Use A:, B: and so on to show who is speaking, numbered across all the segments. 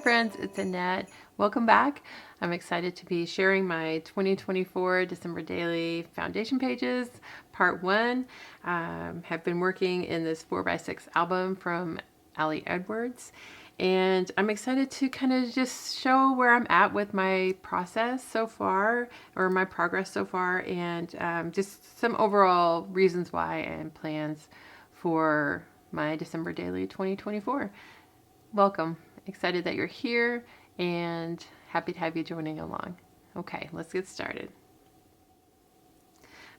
A: friends, it's Annette. Welcome back. I'm excited to be sharing my 2024 December Daily Foundation Pages, Part 1. Have been working in this 4x6 album from Ali Edwards. And I'm excited to kind of just show where I'm at with my process so far, or my progress so far, and just some overall reasons why and plans for my December Daily 2024. Welcome. Excited that you're here and happy to have you joining along. Okay, let's get started.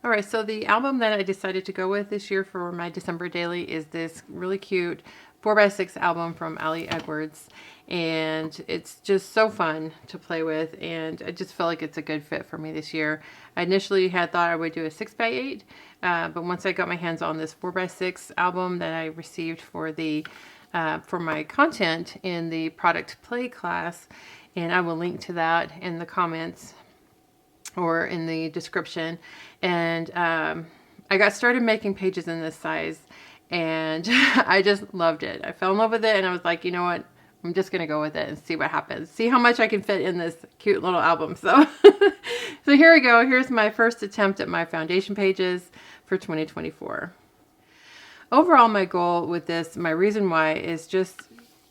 A: All right, so the album that I decided to go with this year for my December Daily is this really cute 4x6 album from Ali Edwards, and it's just so fun to play with, and I just feel like it's a good fit for me this year. I initially had thought I would do a 6x8, but once I got my hands on this 4x6 album that I received for my content in the product play class, and I will link to that in the comments or in the description. And I got started making pages in this size, and I just loved it. I fell in love with it, and I was like, you know what? I'm just going to go with it and see what happens. See how much I can fit in this cute little album. So, so here we go. Here's my first attempt at my foundation pages for 2024. Overall, my goal with this, my reason why is just,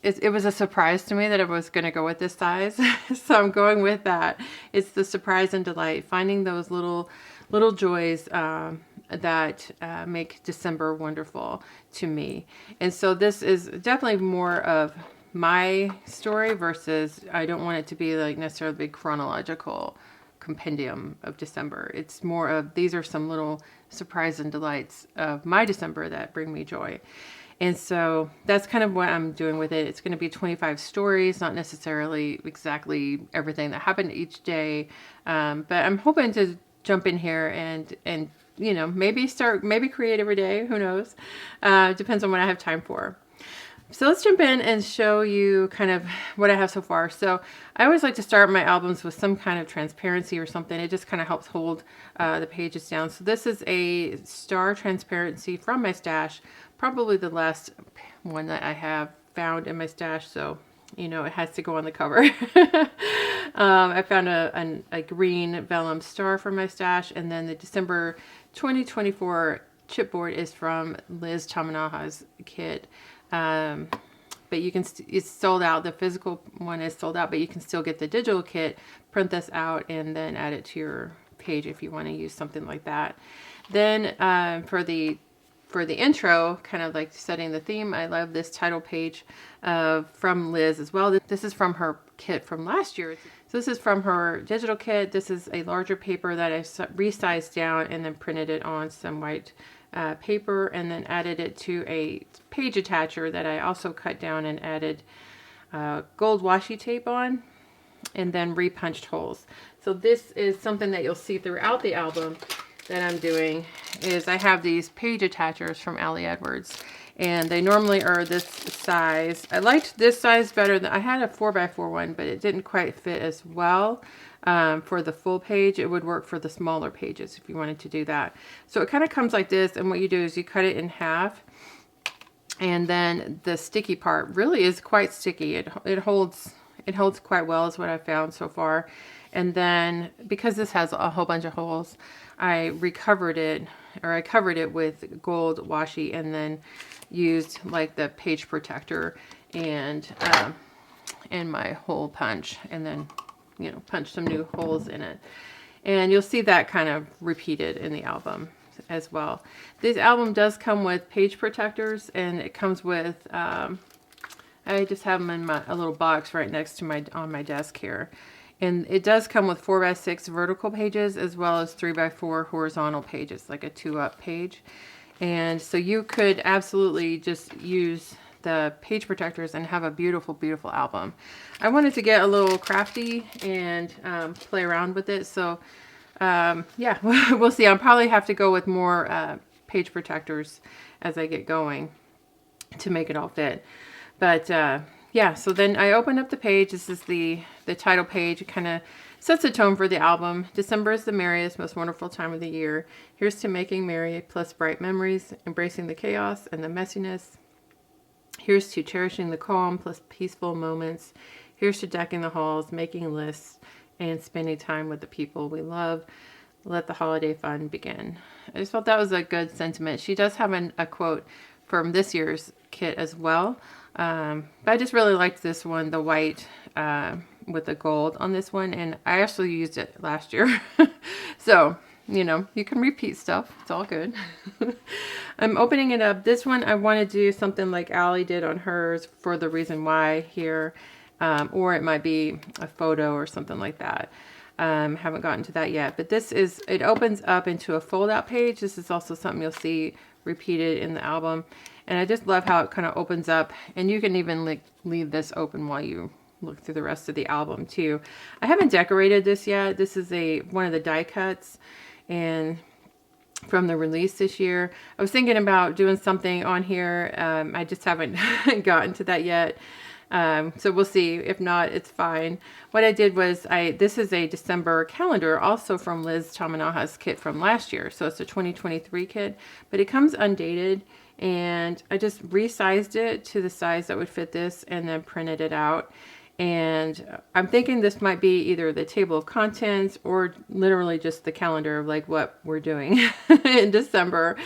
A: it was a surprise to me that I was going to go with this size. So I'm going with that. It's the surprise and delight, finding those little joys that make December wonderful to me. And so this is definitely more of my story versus, I don't want it to be like necessarily a big chronological compendium of December. It's more of, these are some little surprise and delights of my December that bring me joy. And so that's kind of what I'm doing with it. It's going to be 25 stories, not necessarily exactly everything that happened each day. But I'm hoping to jump in here and you know, maybe create every day. Who knows? Depends on what I have time for. So let's jump in and show you kind of what I have so far. So I always like to start my albums with some kind of transparency or something. It just kind of helps hold the pages down. So this is a star transparency from my stash, probably the last one that I have found in my stash. So, you know, it has to go on the cover. I found a green vellum star from my stash, and then the December 2024 chipboard is from Liz Chamanaha's kit. But you can, it's sold out. The physical one is sold out, but you can still get the digital kit, print this out, and then add it to your page if you want to use something like that. Then for the intro, kind of like setting the theme, I love this title page from Liz as well. This is from her kit from last year. So this is from her digital kit. This is a larger paper that I resized down and then printed it on some white paper, and then added it to a page attacher that I also cut down and added gold washi tape on, and then repunched holes. So this is something that you'll see throughout the album that I'm doing, is I have these page attachers from Ali Edwards, and they normally are this size. I liked this size better than, I had a 4x4 one, but it didn't quite fit as well. For the full page, it would work for the smaller pages if you wanted to do that. So it kind of comes like this, and what you do is you cut it in half, and then the sticky part really is quite sticky. It holds quite well, is what I've found so far. And then because this has a whole bunch of holes, I covered it with gold washi, and then used like the page protector and my hole punch, and then, you know, punch some new holes in it. And you'll see that kind of repeated in the album as well. This album does come with page protectors, and it comes with, I just have them in a little box right next to on my desk here. And it does come with 4x6 vertical pages as well as 3x4 horizontal pages, like a 2-up page. And so you could absolutely just use the page protectors and have a beautiful, beautiful album. I wanted to get a little crafty and play around with it. So yeah, we'll see. I'll probably have to go with more page protectors as I get going to make it all fit. But yeah, so then I open up the page. This is the title page. It kind of sets a tone for the album. December is the merriest, most wonderful time of the year. Here's to making merry plus bright memories, embracing the chaos and the messiness. Here's to cherishing the calm plus peaceful moments. Here's to decking the halls, making lists, and spending time with the people we love. Let the holiday fun begin. I just felt that was a good sentiment. She does have a quote from this year's kit as well. But I just really liked this one, the white with the gold on this one. And I actually used it last year. So, you know, you can repeat stuff. It's all good. I'm opening it up. This one, I want to do something like Allie did on hers for the reason why here. Or it might be a photo or something like that. Haven't gotten to that yet. But this is, it opens up into a fold-out page. This is also something you'll see repeated in the album. And I just love how it kind of opens up. And you can even leave this open while you look through the rest of the album too. I haven't decorated this yet. This is one of the die cuts and from the release this year. I was thinking about doing something on here. I just haven't gotten to that yet. So we'll see. If not, it's fine. What I did was this is a December calendar, also from Liz Tamanaha's kit from last year. So it's a 2023 kit, but it comes undated, and I just resized it to the size that would fit this and then printed it out. And I'm thinking this might be either the table of contents or literally just the calendar of like what we're doing in December.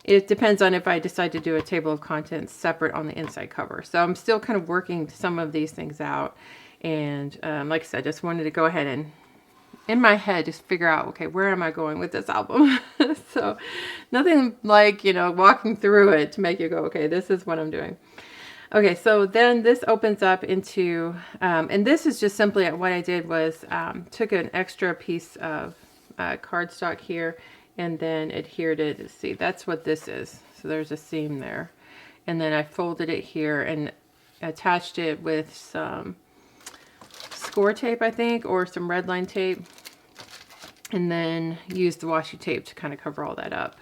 A: It depends on if I decide to do a table of contents separate on the inside cover. So I'm still kind of working some of these things out. And like I said, just wanted to go ahead and, in my head, just figure out, okay, where am I going with this album? So nothing like, you know, walking through it to make you go, okay, this is what I'm doing. Okay, so then this opens up into, and this is just simply what I did was took an extra piece of cardstock here and then adhered it. See, that's what this is. So there's a seam there. And then I folded it here and attached it with some score tape, I think, or some red line tape. And then used the washi tape to kind of cover all that up.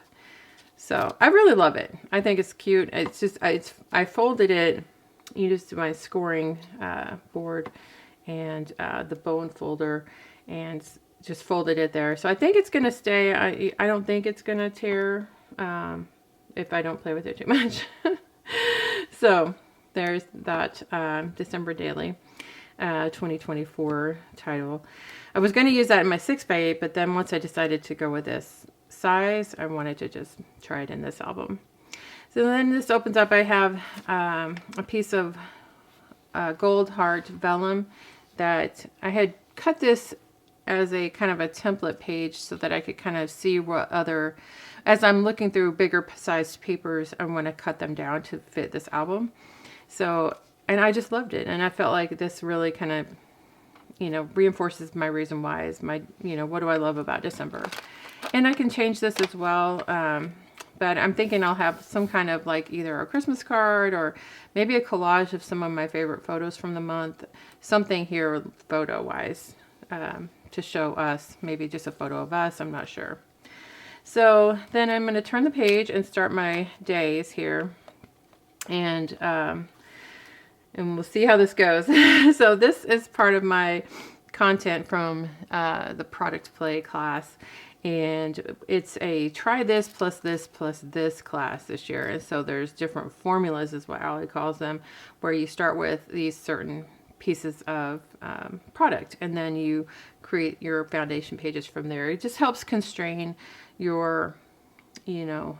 A: So I really love it. I think it's cute. It's just, I folded it, used my scoring board and the bone folder, and just folded it there. So I think it's going to stay. I don't think it's going to tear if I don't play with it too much. So there's that December Daily 2024 title. I was going to use that in my 6x8, but then once I decided to go with this size, I wanted to just try it in this album. So then this opens up. I have a piece of gold heart vellum that I had cut this as a kind of a template page so that I could kind of see what other, as I'm looking through bigger sized papers, I want to cut them down to fit this album. So, and I just loved it. And I felt like this really kind of, you know, reinforces my reason why is my, you know, what do I love about December? And I can change this as well. But I'm thinking I'll have some kind of like either a Christmas card or maybe a collage of some of my favorite photos from the month. Something here photo wise to show us, maybe just a photo of us. I'm not sure. So then I'm going to turn the page and start my days here. And we'll see how this goes. So this is part of my content from the product play class. And it's a try this plus this class this year. And so there's different formulas is what Allie calls them, where you start with these certain pieces of product and then you create your foundation pages from there. It just helps constrain your, you know,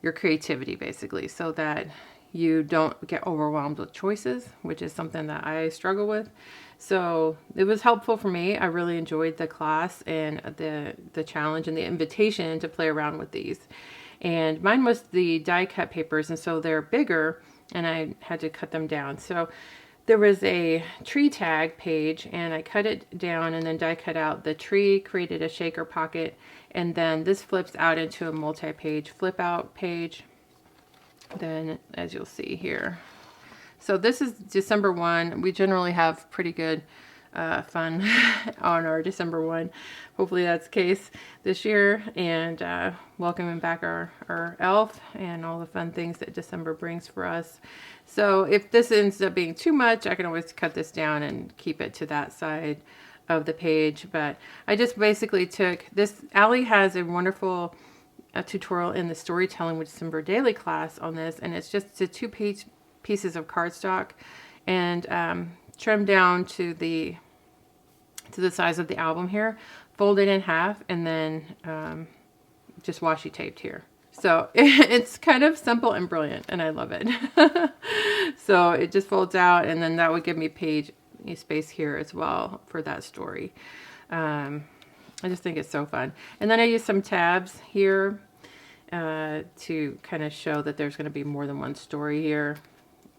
A: your creativity basically, so that you don't get overwhelmed with choices, which is something that I struggle with. So it was helpful for me. I really enjoyed the class and the challenge and the invitation to play around with these. And mine was the die cut papers, and so they're bigger and I had to cut them down. So there was a tree tag page and I cut it down and then die cut out the tree, created a shaker pocket, and then this flips out into a multi-page flip out page. Then as you'll see here. So this is December 1. We generally have pretty good fun on our December 1. Hopefully that's the case this year. And welcoming back our elf and all the fun things that December brings for us. So if this ends up being too much, I can always cut this down and keep it to that side of the page. But I just basically took this. Allie has a wonderful tutorial in the Storytelling with December Daily class on this, and it's just the 2 pieces of cardstock, and trim down to the size of the album here, fold it in half, and then just washi taped here. So it's kind of simple and brilliant, and I love it. So it just folds out, and then that would give me page space here as well for that story. I just think it's so fun. And then I use some tabs here to kind of show that there's going to be more than one story here.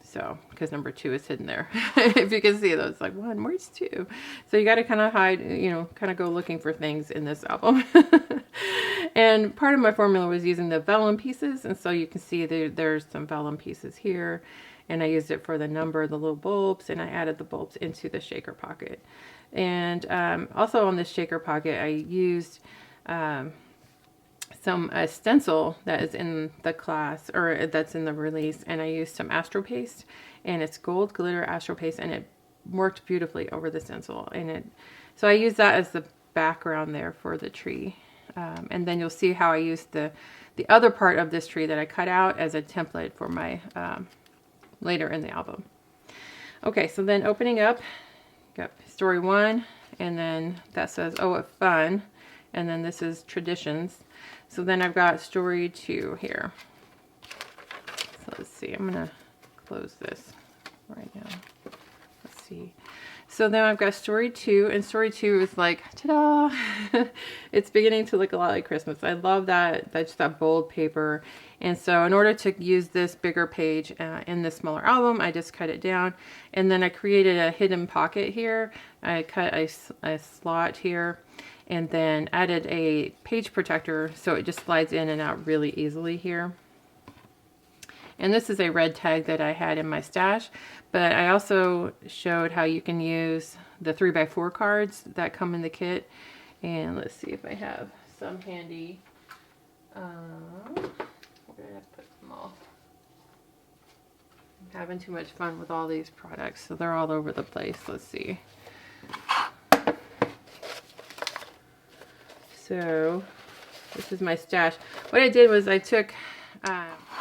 A: So, because number 2 is hidden there. If you can see those, it's like, 1, where's 2? So you got to kind of hide, you know, kind of go looking for things in this album. And part of my formula was using the vellum pieces. And so you can see there's some vellum pieces here. And I used it for the number, the little bulbs, and I added the bulbs into the shaker pocket. And also on this shaker pocket, I used some stencil that is in the class, or that's in the release, and I used some Astro Paste, and it's gold glitter Astro Paste, and it worked beautifully over the stencil. And so I used that as the background there for the tree. And then you'll see how I used the other part of this tree that I cut out as a template for my later in the album. Okay, so then opening up, got story 1, and then that says, oh, what fun. And then this is traditions. So then I've got story 2 here. So let's see, I'm gonna close this right now. Let's see. So then I've got story 2, and story 2 is like, ta-da! It's beginning to look a lot like Christmas. I love that. That's that bold paper. And so in order to use this bigger page in this smaller album, I just cut it down. And then I created a hidden pocket here. I cut a slot here, and then added a page protector so it just slides in and out really easily here. And this is a red tag that I had in my stash, but I also showed how you can use the 3x4 cards that come in the kit. And let's see if I have some handy. Where did I put them all? I'm having too much fun with all these products, so they're all over the place. Let's see. So this is my stash. What I did was I took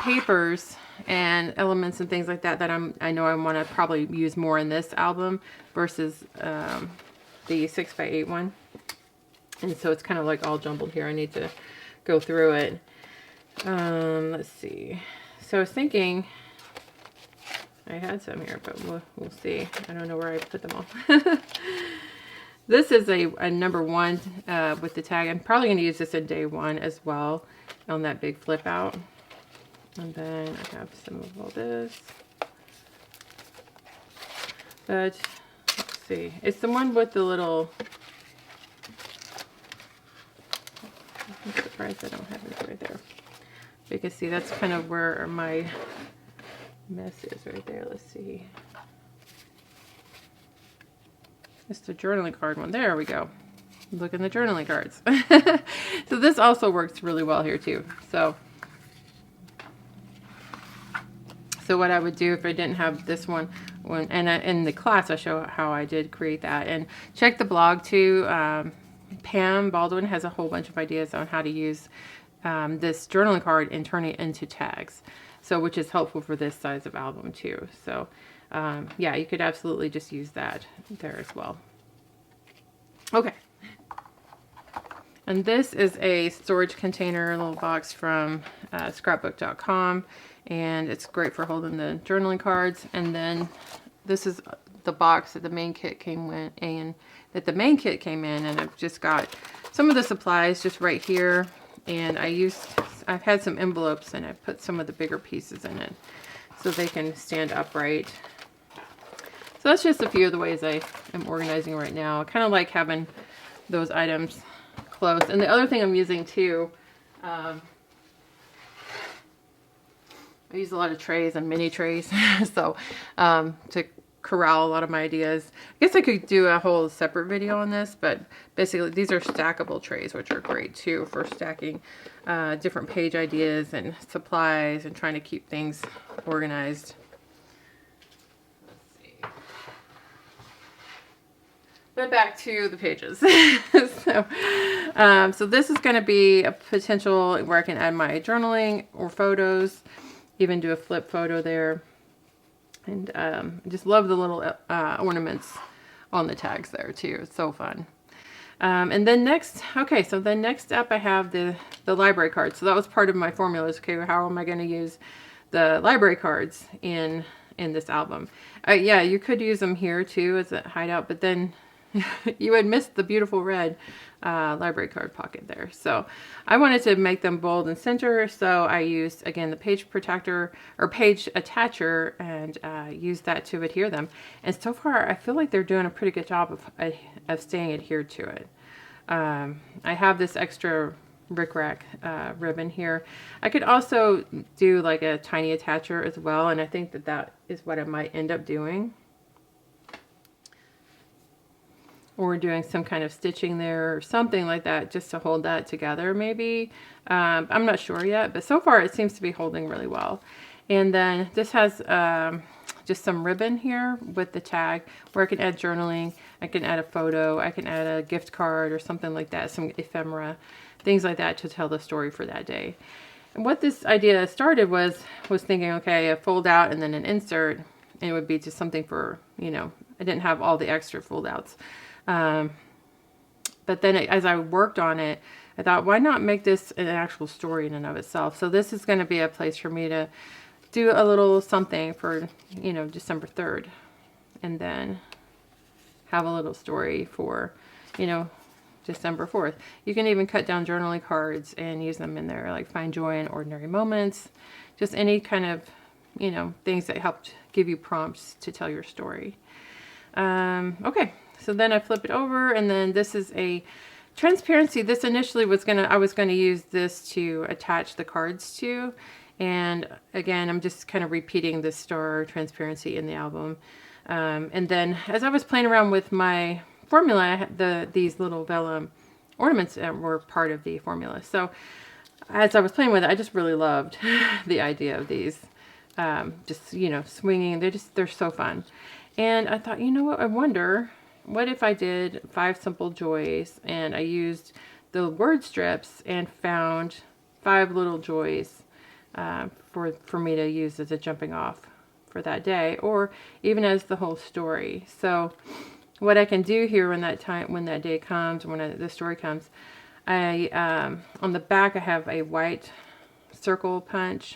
A: papers and elements and things like that I know I want to probably use more in this album versus the 6x8 one. And so it's kind of like all jumbled here. I need to go through it. Let's see. So I was thinking I had some here, but we'll see. I don't know where I put them all. This is a number 1 with the tag. I'm probably going to use this in day 1 as well on that big flip out. And then I have some of all this. But let's see. It's the one with the little... I'm surprised I don't have it right there. You can see that's kind of where my mess is right there. Let's see. It's the journaling card one. There we go. Look in the journaling cards. So this also works really well here too. So what I would do if I didn't have this one, and in the class I show how I did create that. And check the blog too. Pam Baldwin has a whole bunch of ideas on how to use this journaling card and turn it into tags. So which is helpful for this size of album too. So yeah, you could absolutely just use that there as well. Okay. And this is a storage container, a little box from scrapbook.com, and it's great for holding the journaling cards. And then this is the box that the main kit came in, and I've just got some of the supplies just right here. And I've had some envelopes, and I put some of the bigger pieces in it so they can stand upright. So that's just a few of the ways I am organizing right now. I kind of like having those items close. And the other thing I'm using too, I use a lot of trays and mini trays. So to corral a lot of my ideas. I guess I could do a whole separate video on this, but basically these are stackable trays, which are great too for stacking different page ideas and supplies and trying to keep things organized. Let's see. But back to the pages. So this is going to be a potential where I can add my journaling or photos, even do a flip photo there. And I just love the little ornaments on the tags there too. It's so fun. And then next, okay, so then next up I have the library cards. So that was part of my formulas. Okay, how am I going to use the library cards in this album? Yeah, you could use them here too as a hideout, but then you would miss the beautiful red library card pocket there. So I wanted to make them bold and center, so I used, again, the page protector or page attacher and used that to adhere them. And so far, I feel like they're doing a pretty good job of staying adhered to it. I have this extra rickrack ribbon here. I could also do like a tiny attacher as well, and I think that that is what I might end up doing. Or doing some kind of stitching there or something like that just to hold that together maybe. I'm not sure yet, but so far it seems to be holding really well. And then this has just some ribbon here with the tag where I can add journaling, I can add a photo, I can add a gift card or something like that, some ephemera, things like that to tell the story for that day. And what this idea started was thinking, okay, a fold out and then an insert, and it would be just something for, you know, I didn't have all the extra fold outs. But then as I worked on it, I thought, why not make this an actual story in and of itself? So this is going to be a place for me to do a little something for, you know, December 3rd. And then have a little story for, you know, December 4th. You can even cut down journaling cards and use them in there, like find joy in ordinary moments. Just any kind of, you know, things that helped give you prompts to tell your story. Okay. So then I flip it over, and then this is a transparency. This initially I was gonna use this to attach the cards to, and again, I'm just kind of repeating the star transparency in the album. And then as I was playing around with my formula, these little vellum ornaments were part of the formula. So as I was playing with it, I just really loved the idea of these, just, you know, swinging. They're so fun. And I thought, you know what, I wonder, what if I did 5 simple joys and I used the word strips and found 5 little joys for me to use as a jumping off for that day, or even as the whole story. So what I can do here when that day comes, when the story comes, I on the back I have a white circle punch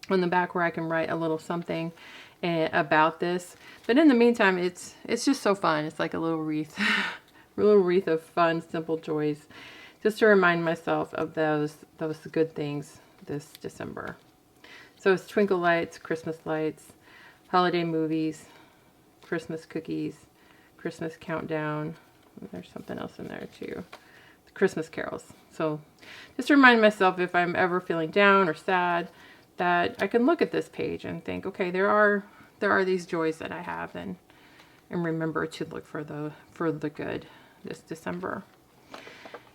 A: on the back where I can write a little something about this. But in the meantime, it's just so fun. It's like a little wreath, a little wreath of fun, simple joys, just to remind myself of those good things this December. So it's twinkle lights, Christmas lights, holiday movies, Christmas cookies, Christmas countdown. There's something else in there too. Christmas carols. So just to remind myself, if I'm ever feeling down or sad, that I can look at this page and think, okay, there are these joys that I have, and remember to look for the good this December.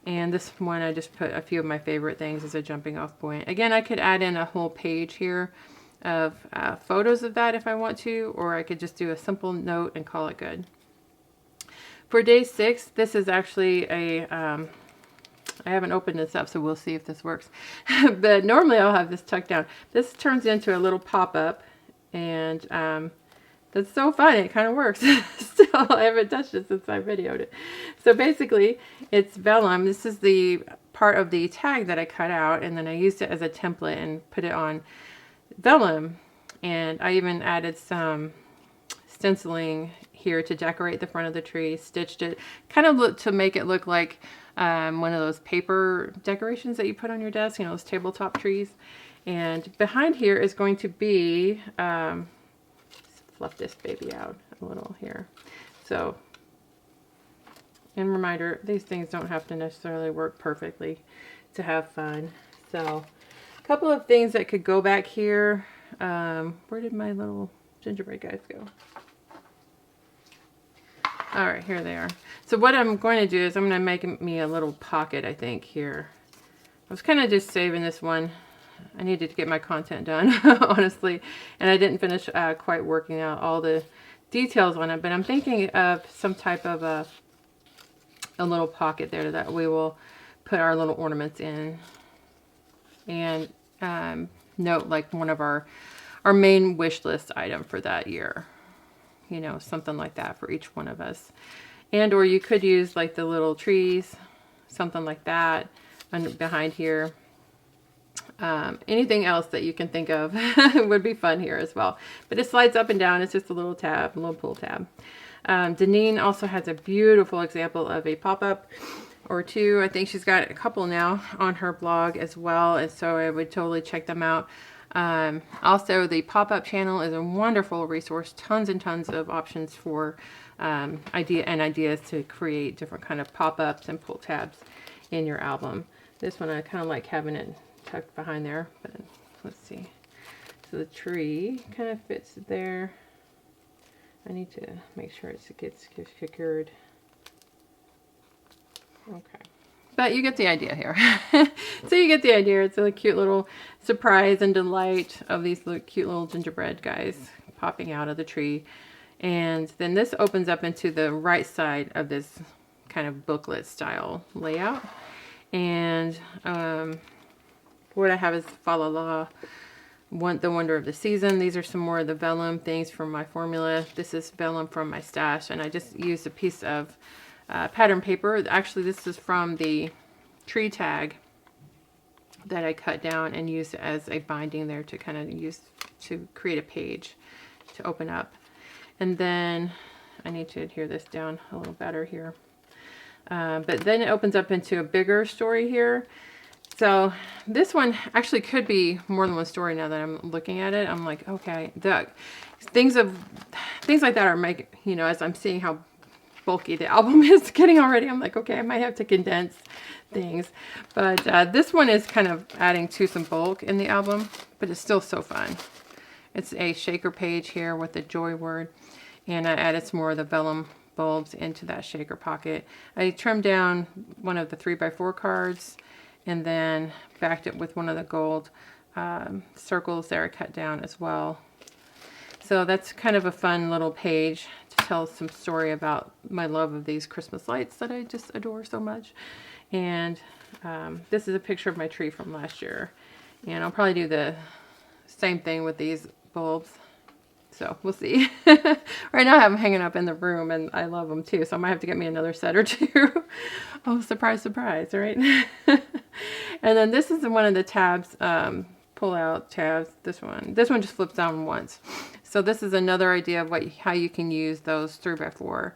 A: And this one, I just put a few of my favorite things as a jumping off point. Again, I could add in a whole page here of photos of that if I want to, or I could just do a simple note and call it good. For day 6, this is actually a I haven't opened this up, so we'll see if this works. But normally I'll have this tucked down. This turns into a little pop-up, and that's so fun. It kind of works. Still, I haven't touched it since I videoed it. So basically, it's vellum. This is the part of the tag that I cut out, and then I used it as a template and put it on vellum. And I even added some stenciling here to decorate the front of the tree, stitched it, kind of to make it look like one of those paper decorations that you put on your desk, you know, those tabletop trees. And behind here is going to be, fluff this baby out a little here. So, and reminder, these things don't have to necessarily work perfectly to have fun. So, a couple of things that could go back here. Where did my little gingerbread guys go? All right, here they are. So what I'm going to do is I'm going to make me a little pocket, I think, here. I was kind of just saving this one. I needed to get my content done, honestly, and I didn't finish quite working out all the details on it, but I'm thinking of some type of a little pocket there that we will put our little ornaments in, and note like one of our our main wish list item for that year. You know, something like that for each one of us. And or you could use like the little trees, something like that behind here. Anything else that you can think of would be fun here as well. But it slides up and down. It's just a little tab, a little pull tab. Deneen also has a beautiful example of a pop-up or two. I think she's got a couple now on her blog as well, and so I would totally check them out. Also, the pop-up channel is a wonderful resource. Tons and tons of options for ideas to create different kind of pop-ups and pull tabs in your album. This one I kind of like having it tucked behind there, but let's see. So the tree kind of fits there. I need to make sure it gets secured. Okay. But you get the idea here. So you get the idea. It's a cute little surprise and delight of these cute little gingerbread guys popping out of the tree. And then this opens up into the right side of this kind of booklet style layout. And what I have is Fa La La, the Wonder of the Season. These are some more of the vellum things from my formula. This is vellum from my stash, and I just used a piece of pattern paper. Actually, this is from the tree tag that I cut down and used as a binding there to kind of use to create a page to open up. And then I need to adhere this down a little better here. But then it opens up into a bigger story here. So this one actually could be more than one story now that I'm looking at it. I'm like, okay, things like that are making, you know, as I'm seeing how bulky the album is getting already, I'm like, okay, I might have to condense things. But this one is kind of adding to some bulk in the album, but it's still so fun. It's a shaker page here with the joy word, and I added some more of the vellum bulbs into that shaker pocket. I trimmed down one of the 3x4 cards and then backed it with one of the gold circles there I cut down as well. So that's kind of a fun little page to tell some story about my love of these Christmas lights that I just adore so much. And this is a picture of my tree from last year. And I'll probably do the same thing with these bulbs. So we'll see. Right now I have them hanging up in the room and I love them too. So I might have to get me another set or two. Oh, surprise, surprise, right? And then this is one of the tabs, pull out tabs. This one just flips down once. So this is another idea of how you can use those 3x4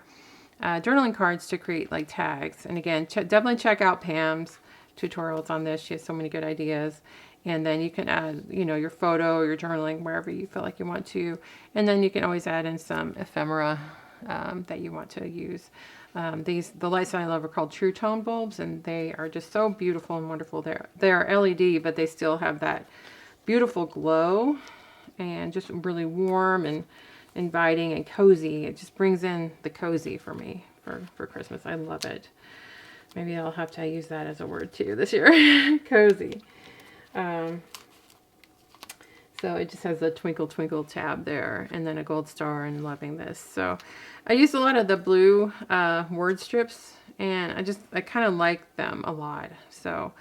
A: journaling cards to create like tags. And again, definitely check out Pam's tutorials on this. She has so many good ideas. And then you can add, you know, your photo or your journaling wherever you feel like you want to. And then you can always add in some ephemera that you want to use. The lights that I love are called True Tone bulbs, and they are just so beautiful and wonderful. They are LED, but they still have that beautiful glow and just really warm and inviting and cozy. It just brings in the cozy for me for Christmas. I love it. Maybe I'll have to use that as a word too this year. Cozy. So it just has the twinkle twinkle tab there and then a gold star, and loving this. So I used a lot of the blue word strips, and I kind of like them a lot. So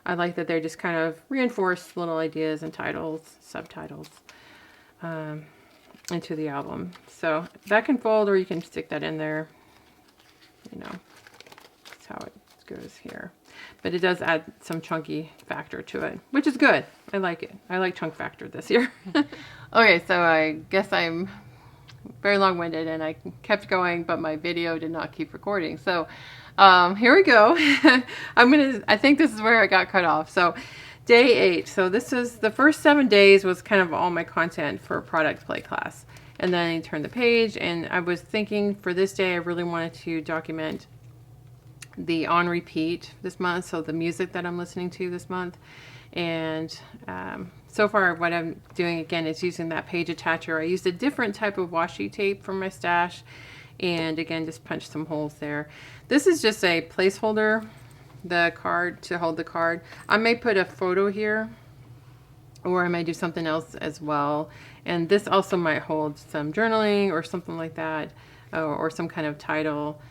A: I like that they're just kind of reinforced little ideas and titles, subtitles into the album. So that can fold, or you can stick that in there. You know, that's how it goes here. But it does add some chunky factor to it, which is good. I like it. I like chunk factor this year. Okay, so I guess I'm very long-winded and I kept going, but my video did not keep recording. So here we go. I think this is where I got cut off. So day 8. So this is the first 7 days was kind of all my content for product play class. And then I turned the page, and I was thinking for this day I really wanted to document the on repeat this month, so the music that I'm listening to this month. And so far what I'm doing again is using that page attacher. I used a different type of washi tape from my stash, and again just punched some holes there. This is just a placeholder, the card to hold the card. I may put a photo here, or I may do something else as well. And this also might hold some journaling or something like that, or some kind of title.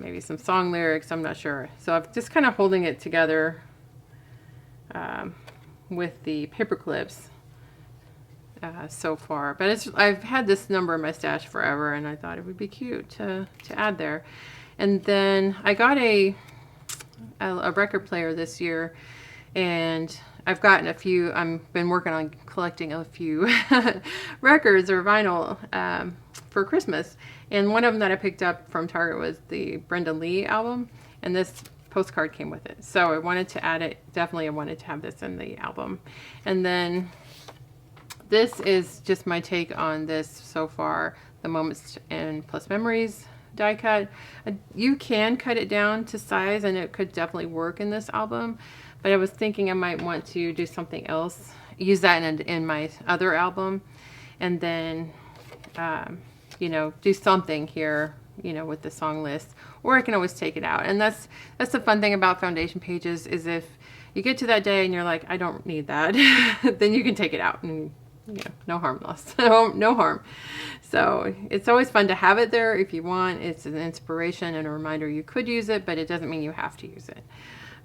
A: Maybe some song lyrics, I'm not sure. So I'm just kind of holding it together with the paper clips so far. But I've had this number in my stash forever, and I thought it would be cute to add there. And then I got a record player this year, and I've gotten a few. I've been working on collecting a few records or vinyl for Christmas. And one of them that I picked up from Target was the Brenda Lee album, and this postcard came with it. So I wanted to add it. Definitely I wanted to have this in the album. And then this is just my take on this so far, the Moments and Plus Memories die cut. You can cut it down to size, and it could definitely work in this album, but I was thinking I might want to do something else, use that in my other album, and then you know, do something here, you know, with the song list, or I can always take it out. And that's the fun thing about foundation pages, is if you get to that day and you're like, I don't need that, then you can take it out, and you know, no harm lost. No harm. So it's always fun to have it there if you want. It's an inspiration and a reminder you could use it, but it doesn't mean you have to use it.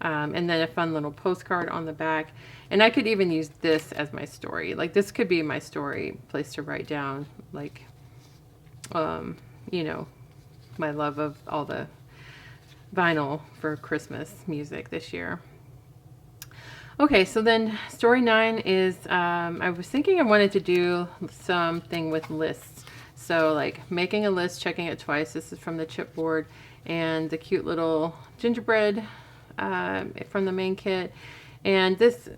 A: And then a fun little postcard on the back. And I could even use this as my story. Like, this could be my story, place to write down, like, you know, my love of all the vinyl for Christmas music this year. Okay, so then story 9 is, I was thinking I wanted to do something with lists. So like making a list, checking it twice. This is from the chipboard, and the cute little gingerbread from the main kit. And this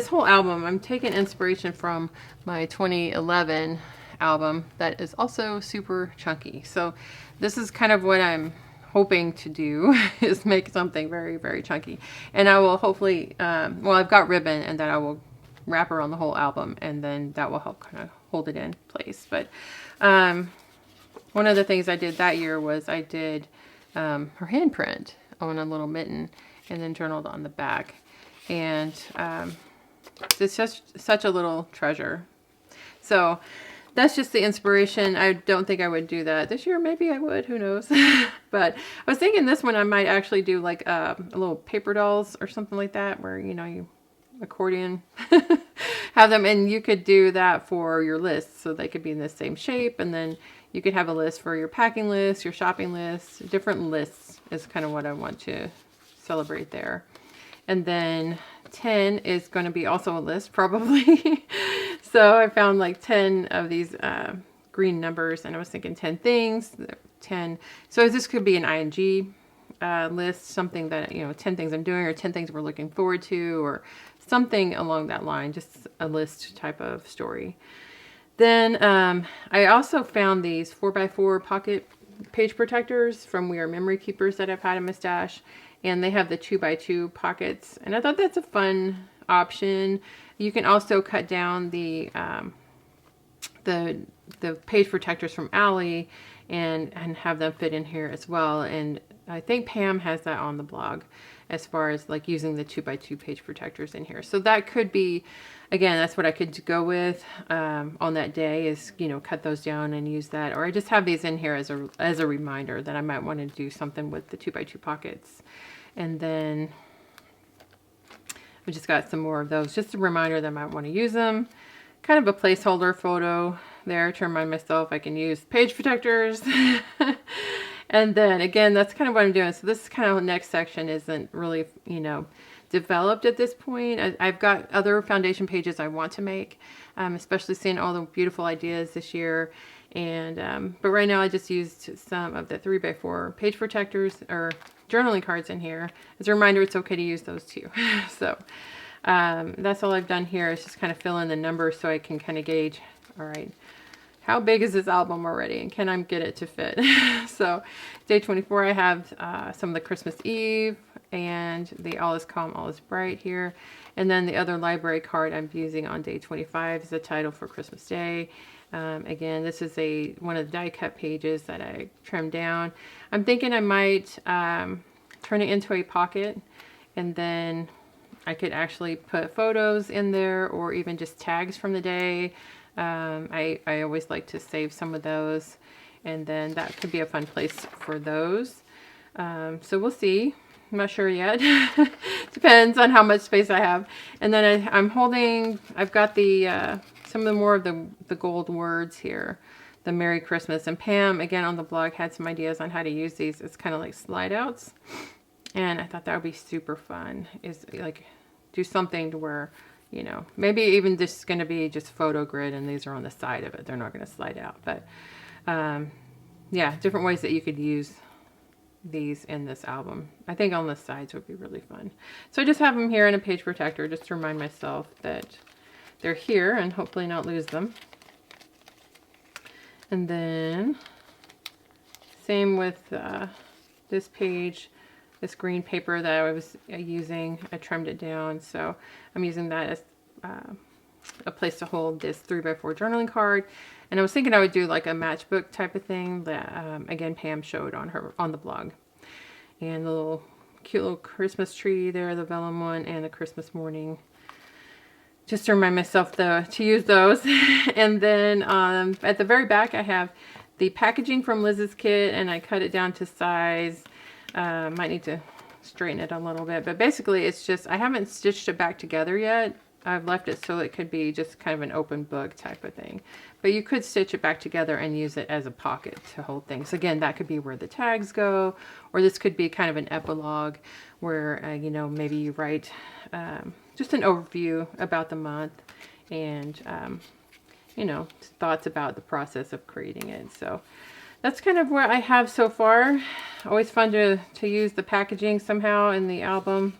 A: whole album, I'm taking inspiration from my 2011 album that is also super chunky. So this is kind of what I'm hoping to do, is make something very, very chunky. And I will hopefully, well, I've got ribbon, and that I will wrap around the whole album, and then that will help kind of hold it in place. But one of the things I did that year was I did her handprint on a little mitten, and then journaled on the back. And it's just such a little treasure. So that's just the inspiration. I don't think I would do that this year. Maybe I would, who knows. But I was thinking this one I might actually do like a little paper dolls or something like that, where, you know, you accordion have them, and you could do that for your lists, so they could be in the same shape, and then you could have a list for your packing list, your shopping list. Different lists is kind of what I want to celebrate there. And then 10 is going to be also a list, probably. So I found like 10 of these green numbers, and I was thinking 10 things, 10. So this could be an ing list, something that, you know, 10 things I'm doing, or 10 things we're looking forward to, or something along that line, just a list type of story. Then I also found these 4x4 pocket page protectors from We Are Memory Keepers that I've had in my stash, and they have the 2x2 pockets, and I thought that's a fun option. You can also cut down the page protectors from Allie and have them fit in here as well. And I think Pam has that on the blog, as far as like using the 2x2 page protectors in here. So that could be, again, that's what I could go with on that day, is, you know, cut those down and use that. Or I just have these in here as a reminder that I might want to do something with the 2x2 pockets. And then we just got some more of those, just a reminder that I might want to use them. Kind of a placeholder photo there to remind myself I can use page protectors. And then again, that's kind of what I'm doing. So this kind of next section isn't really, you know, developed at this point. I've got other foundation pages I want to make, especially seeing all the beautiful ideas this year. And but right now I just used some of the 3x4 page protectors or journaling cards in here as a reminder it's okay to use those too. So that's all I've done here, is just kind of fill in the numbers so I can kind of gauge, all right, how big is this album already, and can I get it to fit? So day 24, I have some of the Christmas Eve and the All is Calm, All is Bright here. And then the other library card I'm using on day 25 is the title for Christmas Day. Again, this is one of the die cut pages that I trimmed down. I'm thinking I might turn it into a pocket, and then I could actually put photos in there, or even just tags from the day. I always like to save some of those, and then that could be a fun place for those. So we'll see. I'm not sure yet. Depends on how much space I have. And then I've got the some of the more of the gold words here, the Merry Christmas. And Pam, again on the blog, had some ideas on how to use these. It's kind of like slide outs. And I thought that would be super fun, is like do something to where, you know, maybe even just going to be just photo grid and these are on the side of it. They're not going to slide out. But yeah, different ways that you could use these in this album. I think on the sides would be really fun. So I just have them here in a page protector just to remind myself that they're here and hopefully not lose them. And then same with this page, this green paper that I was using. I trimmed it down, so I'm using that as a place to hold this 3x4 journaling card. And I was thinking I would do like a matchbook type of thing that again Pam showed on the blog. And the little cute little Christmas tree there, the vellum one, and the Christmas morning. Just to remind myself to use those. And then at the very back I have the packaging from Liz's kit, and I cut it down to size. Might need to straighten it a little bit, but basically it's just, I haven't stitched it back together yet. I've left it so it could be just kind of an open book type of thing. But you could stitch it back together and use it as a pocket to hold things. Again, that could be where the tags go, or this could be kind of an epilogue where, you know, maybe you write just an overview about the month and, you know, thoughts about the process of creating it. So that's kind of what I have so far. Always fun to use the packaging somehow in the album.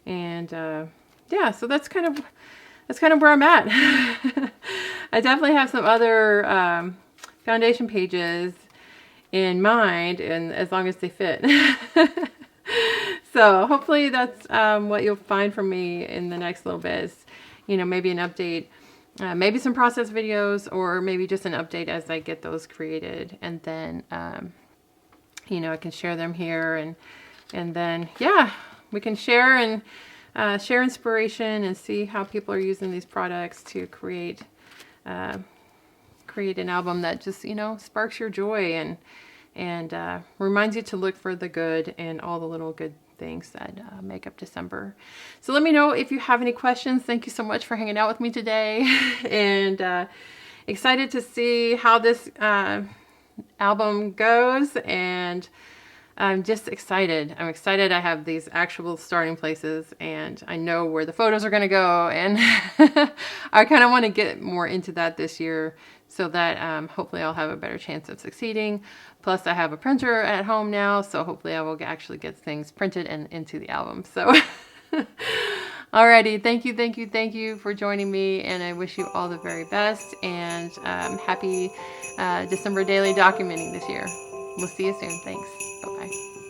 A: And yeah, so that's kind of where I'm at. I definitely have some other foundation pages in mind, and as long as they fit. So hopefully that's what you'll find from me in the next little bit. Is, you know, maybe an update, maybe some process videos, or maybe just an update as I get those created, and then you know, I can share them here, and then yeah, we can share and share inspiration and see how people are using these products to create an album that just, you know, sparks your joy and reminds you to look for the good and all the little good things that make up December. So let me know if you have any questions. Thank you so much for hanging out with me today, and excited to see how this album goes, and I'm just excited. I'm excited I have these actual starting places, and I know where the photos are going to go, and I kind of want to get more into that this year so that hopefully I'll have a better chance of succeeding. Plus I have a printer at home now, so hopefully I will actually get things printed and into the album. So alrighty, thank you for joining me, and I wish you all the very best, and happy December daily documenting this year. We'll see you soon. Thanks. Bye-bye.